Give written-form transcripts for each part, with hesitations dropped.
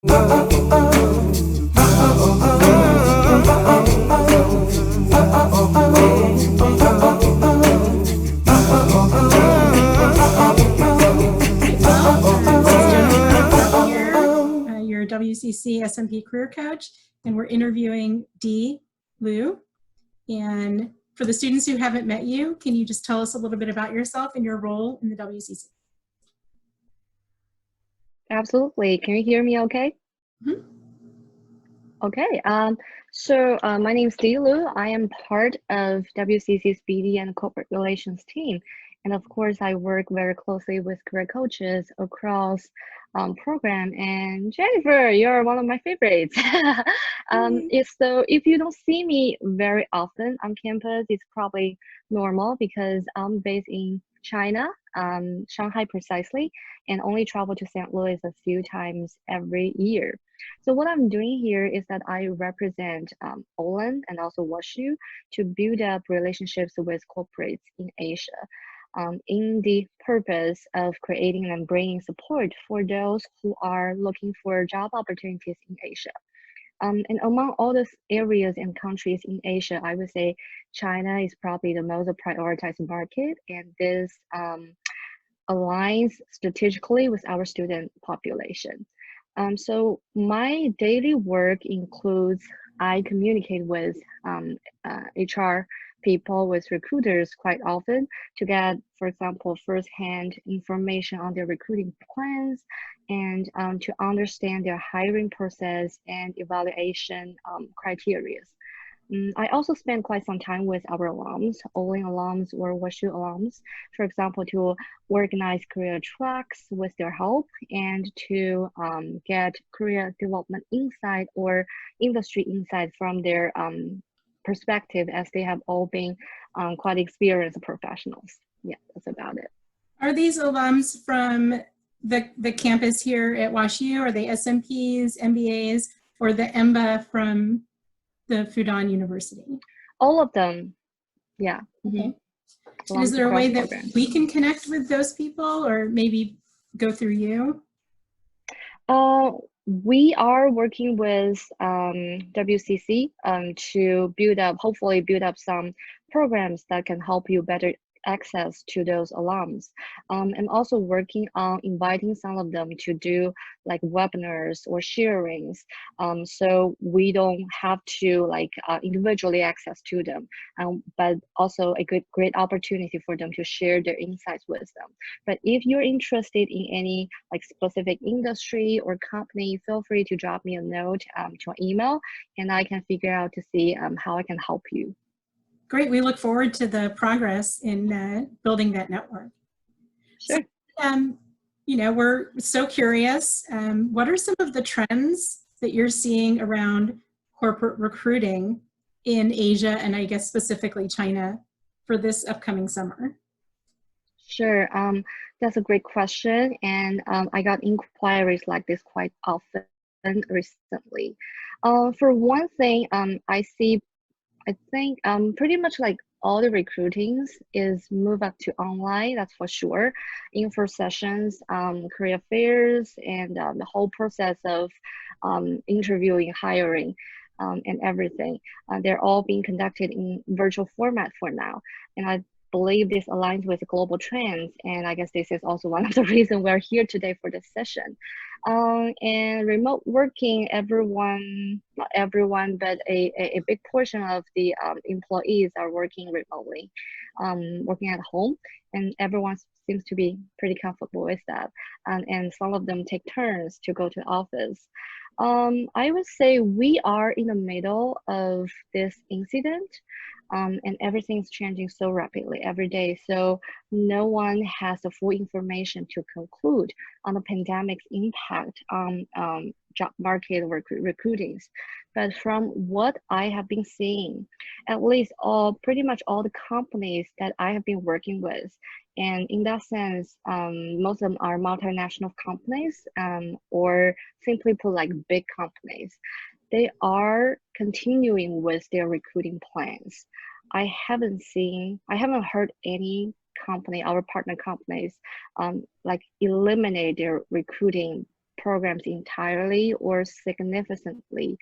Your WCC SMP career coach, and we're interviewing Dee Liu. And for the students who haven't met you, can you just tell us a little bit about yourself and your role in the WCC? Absolutely. Can you hear me okay? Mm-hmm. Okay. So my name is Dee Liu. I am part of WCC's BD and corporate relations team. And of course, I work very closely with career coaches across program. And Jennifer, you're one of my favorites. So if you don't see me very often on campus, it's probably normal because I'm based in China, Shanghai precisely, and only travel to St. Louis a few times every year. So what I'm doing here is that I represent Olin and also WashU to build up relationships with corporates in Asia, in the purpose of creating and bringing support for those who are looking for job opportunities in Asia. And among all the areas and countries in Asia, I would say China is probably the most prioritized market, and this aligns strategically with our student population. So my daily work includes I communicate with HR people, with recruiters quite often to get, for example, firsthand information on their recruiting plans and to understand their hiring process and evaluation criteria. I also spend quite some time with our alums, Olin alums or WashU alums, for example, to organize career tracks with their help and to get career development insight or industry insight from their perspective, as they have all been quite experienced professionals. Yeah, that's about it. Are these alums from the campus here at WashU? Are they SMPs, MBAs, or the EMBA from the Fudan University? All of them, yeah. Okay. And is there a way that we can connect with those people, or maybe go through you? We are working with WCC to hopefully build up some programs that can help you better access to those alums, and also working on inviting some of them to do like webinars or sharings, so we don't have to individually access to them, but also a great opportunity for them to share their insights with them. But if you're interested in any specific industry or company, feel free to drop me a note to an email, and I can figure out to see how I can help you. Great. We look forward to the progress in building that network. Sure. So, we're so curious. What are some of the trends that you're seeing around corporate recruiting in Asia, and I guess specifically China, for this upcoming summer? Sure. That's a great question. And I got inquiries like this quite often recently. For one thing, I think pretty much like all the recruitings is move up to online, that's for sure. Info sessions, career fairs, and the whole process of interviewing, hiring, and everything. They're all being conducted in virtual format for now. And I believe this aligns with global trends. And I guess this is also one of the reasons we're here today for this session. And remote working, not everyone, but a big portion of the employees are working remotely, working at home, and everyone seems to be pretty comfortable with that. And some of them take turns to go to the office. I would say we are in the middle of this incident, and everything's changing so rapidly every day. So no one has the full information to conclude on the pandemic's impact on job market recruitings. But from what I have been seeing, at least pretty much all the companies that I have been working with, and in that sense, most of them are multinational companies, or simply put, like big companies. They are continuing with their recruiting plans. I haven't heard any company, our partner companies, eliminate their recruiting programs entirely or significantly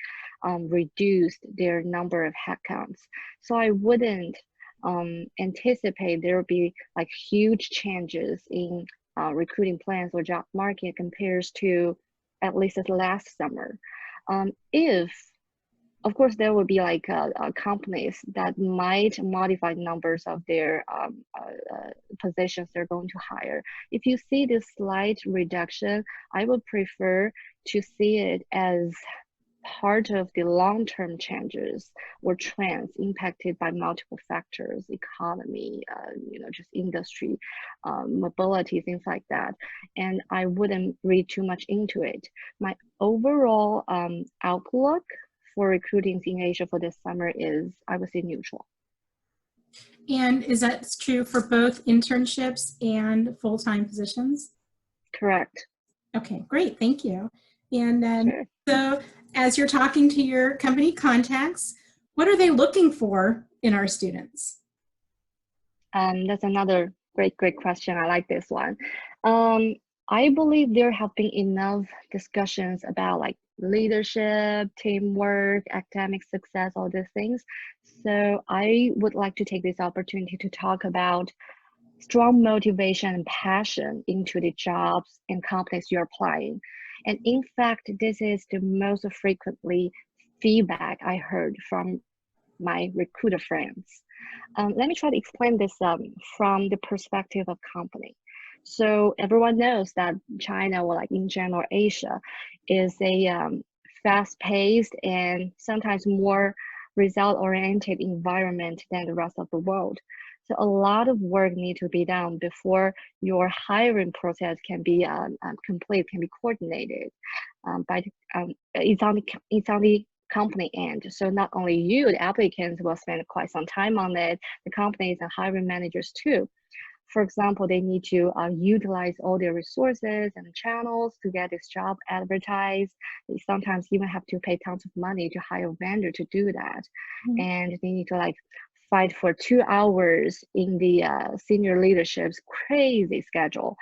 reduced their number of headcounts. So I wouldn't anticipate there will be like huge changes in recruiting plans or job market compared to at least the last summer. If of course, there will be like companies that might modify numbers of their positions they're going to hire. If you see this slight reduction, I would prefer to see it as part of the long-term changes or trends impacted by multiple factors, economy, just industry, mobility, things like that. And I wouldn't read too much into it. My overall outlook for recruiting in Asia for this summer is, I would say, neutral. And is that true for both internships and full-time positions? Correct. Okay, great, thank you. And Sure. so as you're talking to your company contacts, what are they looking for in our students? That's another great question. I like this one. I believe there have been enough discussions about like leadership, teamwork, academic success, all these things. So I would like to take this opportunity to talk about strong motivation and passion into the jobs and companies you're applying. And in fact, this is the most frequently feedback I heard from my recruiter friends. Let me try to explain this from the perspective of company. So everyone knows that China, or like in general Asia, is a fast-paced and sometimes more result-oriented environment than the rest of the world. So a lot of work needs to be done before your hiring process can be complete, can be coordinated. It's on the company end. So not only you, the applicants will spend quite some time on it, the companies and hiring managers too. For example, they need to utilize all their resources and channels to get this job advertised. They sometimes even have to pay tons of money to hire a vendor to do that. Mm-hmm. And they need to like fight for 2 hours in the senior leadership's crazy schedule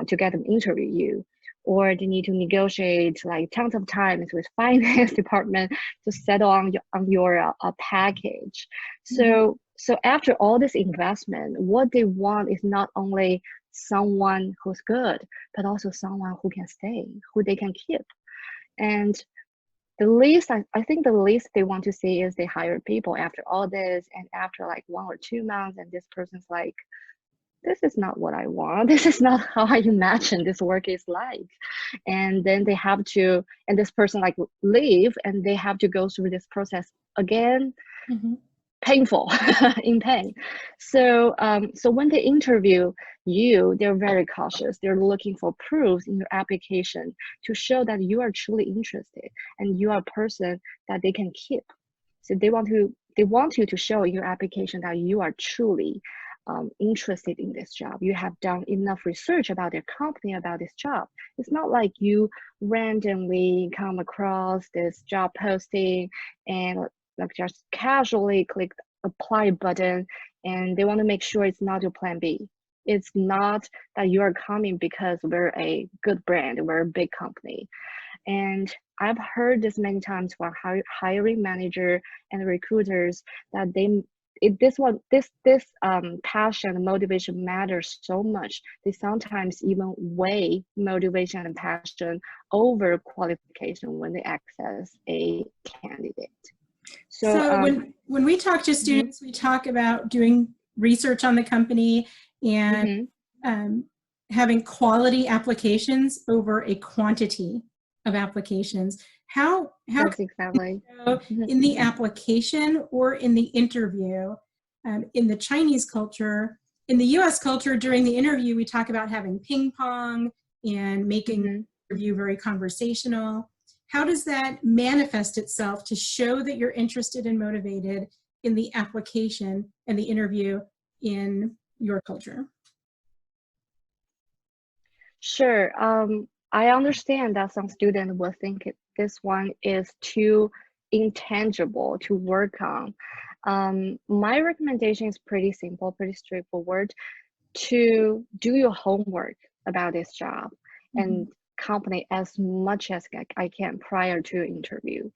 to get them interview you. Or they need to negotiate like tons of times with finance department to settle on your package. So after all this investment, what they want is not only someone who's good, but also someone who can stay, who they can keep. And the least, I think the least they want to see is they hire people after all this, and after like 1 or 2 months, and this person's like, this is not what I want. This is not how I imagine this work is like. And then they have to, and this person like leave, and they have to go through this process again. Mm-hmm. Painful, in pain. So when they interview you, they're very cautious. They're looking for proofs in your application to show that you are truly interested and you are a person that they can keep. So they want you to show your application that you are truly interested in this job. You have done enough research about their company, about this job. It's not like you randomly come across this job posting and like just casually click apply button, and they want to make sure it's not your plan B. It's not that you are coming because we're a good brand, we're a big company. And I've heard this many times from hiring manager and recruiters that this passion and motivation matters so much. They sometimes even weigh motivation and passion over qualification when they access a candidate. So when we talk to students, we talk about doing research on the company and having quality applications over a quantity of applications. How That's exactly in the application or in the interview, in the Chinese culture, in the US culture, during the interview, we talk about having ping pong and making the interview very conversational. How does that manifest itself to show that you're interested and motivated in the application and the interview in your culture? Sure. I understand that some students will think this one is too intangible to work on. My recommendation is pretty simple, pretty straightforward. To do your homework about this job and company as much as I can prior to interview.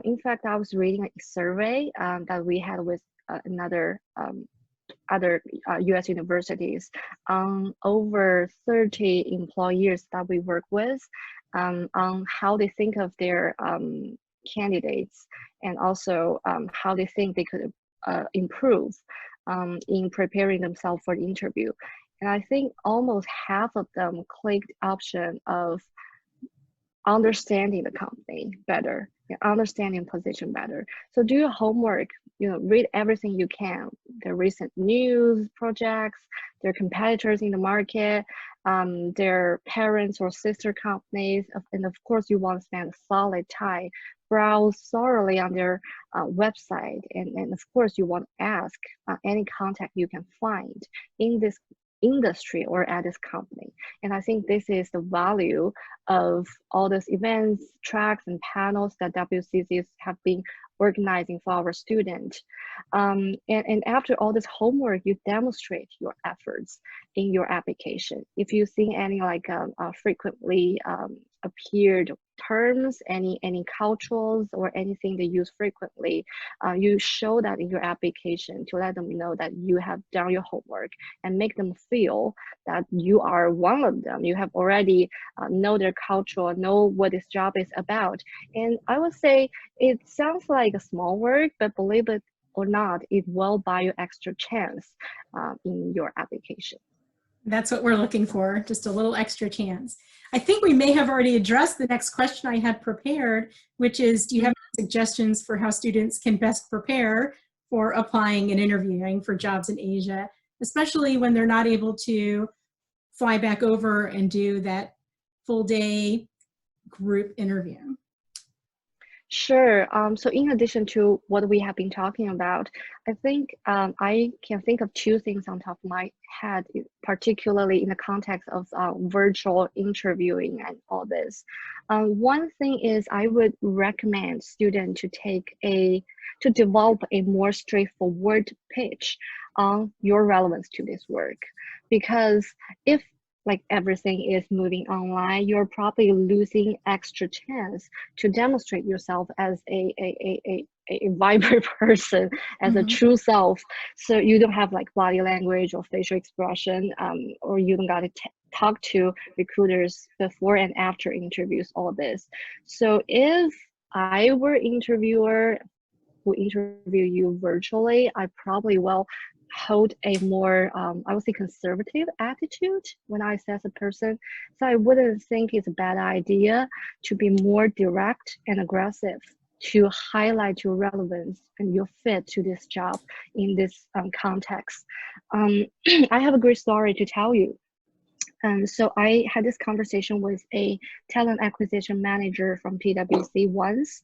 In fact, I was reading a survey that we had with another other US universities on over 30 employers that we work with on how they think of their candidates, and also how they think they could improve in preparing themselves for the interview. And I think almost half of them clicked option of understanding the company better, understanding position better. So do your homework, read everything you can, the recent news projects, their competitors in the market, their parents or sister companies, and of course you want to spend a solid time, browse thoroughly on their website, and of course you want to ask any contact you can find in this industry or at this company. And I think this is the value of all those events, tracks, and panels that WCCs have been organizing for our students. And after all this homework, you demonstrate your efforts in your application. If you see any frequently appeared terms, any cultures or anything they use frequently, you show that in your application to let them know that you have done your homework and make them feel that you are one of them. You have already know their culture, know what this job is about. And I would say it sounds like a small work, but believe it or not, it will buy you extra chance in your application. That's what we're looking for, just a little extra chance. I think we may have already addressed the next question I had prepared, which is, do you have suggestions for how students can best prepare for applying and interviewing for jobs in Asia, especially when they're not able to fly back over and do that full day group interview? Sure. So in addition to what we have been talking about, I think I can think of two things on top of my head, particularly in the context of virtual interviewing and all this. One thing is I would recommend students to develop a more straightforward pitch on your relevance to this work, because if like everything is moving online, you're probably losing extra chance to demonstrate yourself as a vibrant person, as a true self. So you don't have like body language or facial expression, or you don't got to talk to recruiters before and after interviews, all this. So if I were interviewer who interview you virtually, I probably will hold a more, I would say, conservative attitude when I assess a person. So I wouldn't think it's a bad idea to be more direct and aggressive, to highlight your relevance and your fit to this job in this context. I have a great story to tell you. So I had this conversation with a talent acquisition manager from PwC once.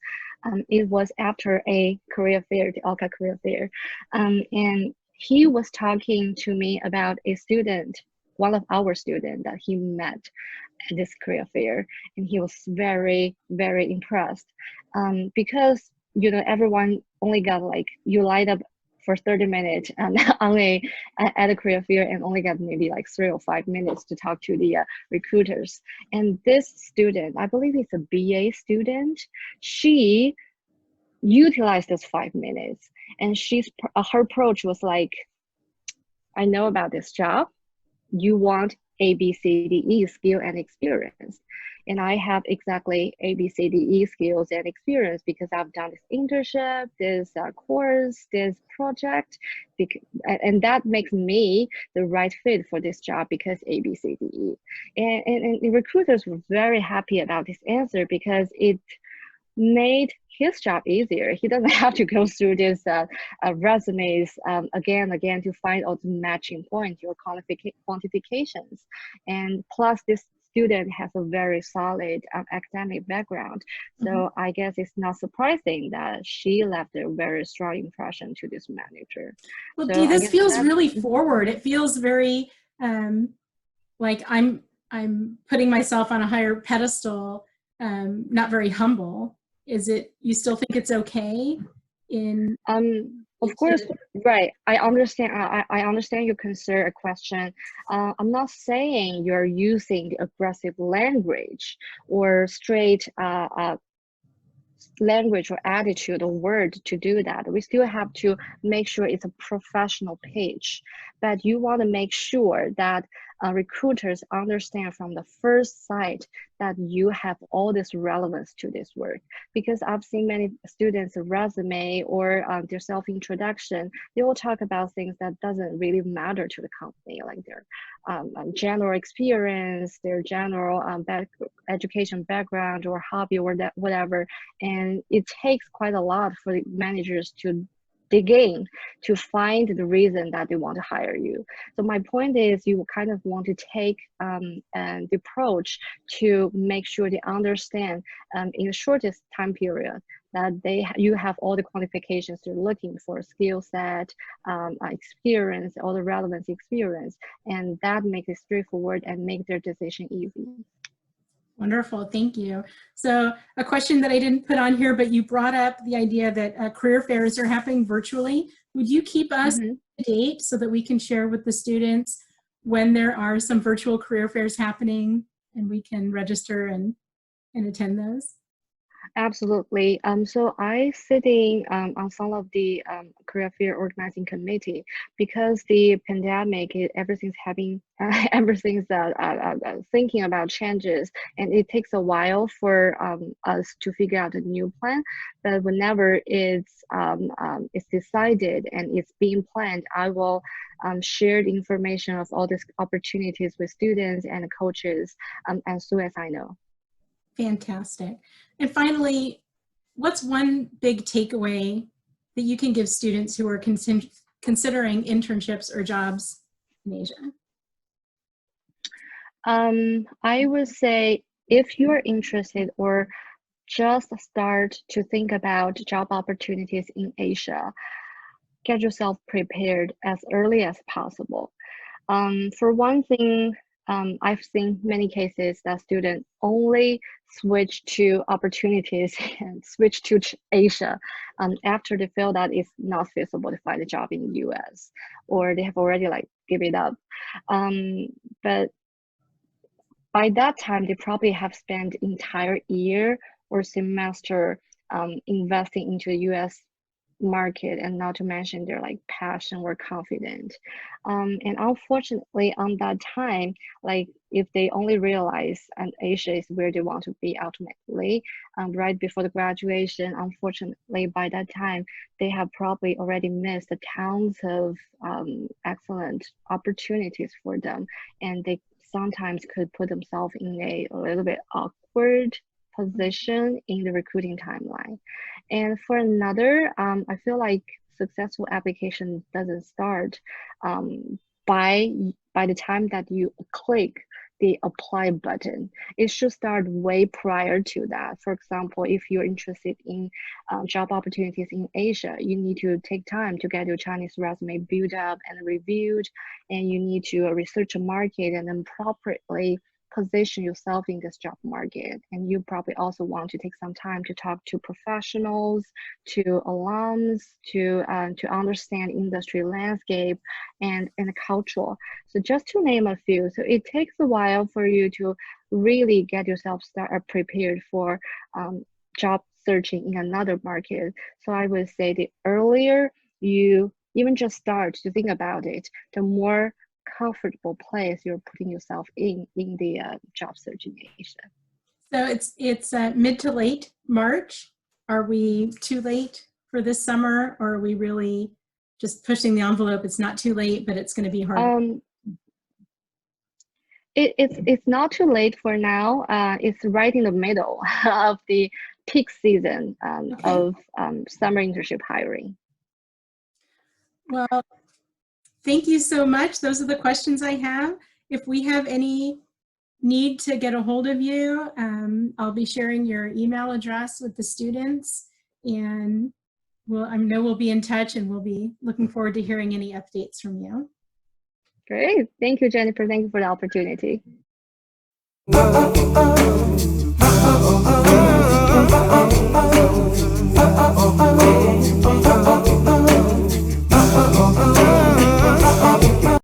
It was after a career fair, the ALCA career fair. And he was talking to me about a student, one of our students that he met at this career fair. And he was very, very impressed because, everyone only got you light up for 30 minutes and at a career fair and only got maybe 3 or 5 minutes to talk to the recruiters. And this student, I believe it's a BA student, she utilized those 5 minutes, and her approach was like, I know about this job, you want A, B, C, D, E skill and experience. And I have exactly A, B, C, D, E skills and experience because I've done this internship, this course, this project, and that makes me the right fit for this job because A, B, C, D, E. And the recruiters were very happy about this answer because it made his job easier. He doesn't have to go through this resumes again and again to find all the matching points, your quantifications. And plus this student has a very solid academic background. So I guess it's not surprising that she left a very strong impression to this manager. Well, so this feels really forward. It feels very like I'm putting myself on a higher pedestal, not very humble. Is it, you still think it's okay in? Of course, right. I understand. I understand your concern, a question. I'm not saying you're using the aggressive language or straight language or attitude or word to do that. We still have to make sure it's a professional page, but you want to make sure that recruiters understand from the first sight that you have all this relevance to this work. Because I've seen many students' resume or their self-introduction, they will talk about things that doesn't really matter to the company, like their general experience, their general education background or hobby or that whatever. And it takes quite a lot for the managers to dig in to find the reason that they want to hire you. So my point is, you kind of want to take the approach to make sure they understand in the shortest time period that you have all the qualifications they're looking for, skill set, experience, all the relevant experience, and that makes it straightforward and make their decision easy. Wonderful, thank you. So a question that I didn't put on here, but you brought up the idea that career fairs are happening virtually. Would you keep us up to date so that we can share with the students when there are some virtual career fairs happening and we can register and attend those? Absolutely. So I sitting on some of the career fair organizing committee because the pandemic, everything's having, everything's thinking about changes, and it takes a while for us to figure out a new plan. But whenever it's decided and it's being planned, I will share the information of all these opportunities with students and coaches as soon as I know. Fantastic. And finally, what's one big takeaway that you can give students who are considering internships or jobs in Asia? I would say if you are interested or just start to think about job opportunities in Asia, get yourself prepared as early as possible. For one thing, I've seen many cases that students only switch to opportunities and switch to Asia after they feel that it's not feasible to find a job in the US, or they have already give it up. But by that time, they probably have spent entire year or semester investing into the US market, and not to mention their passion or confident. And unfortunately on that time, if they only realize Asia is where they want to be ultimately, right before the graduation, unfortunately by that time they have probably already missed tons of excellent opportunities for them, and they sometimes could put themselves in a little bit awkward position in the recruiting timeline. And for another, I feel like successful application doesn't start by the time that you click the apply button. It should start way prior to that. For example, if you're interested in job opportunities in Asia, you need to take time to get your Chinese resume built up and reviewed, and you need to research a market and then properly position yourself in this job market. And you probably also want to take some time to talk to professionals, to alums, to understand industry landscape and culture. So just to name a few. So it takes a while for you to really get yourself prepared for job searching in another market. So I would say the earlier you even just start to think about it, the more comfortable place you're putting yourself in the job search in Asia. So it's mid to late March. Are we too late for this summer, or are we really just pushing the envelope? It's not too late, but it's going to be hard. It's not too late for now. It's right in the middle of the peak season of summer internship hiring. Well, thank you so much. Those are the questions I have. If we have any need to get a hold of you, I'll be sharing your email address with the students, and I know we'll be in touch, and we'll be looking forward to hearing any updates from you. Great. Thank you, Jennifer. Thank you for the opportunity.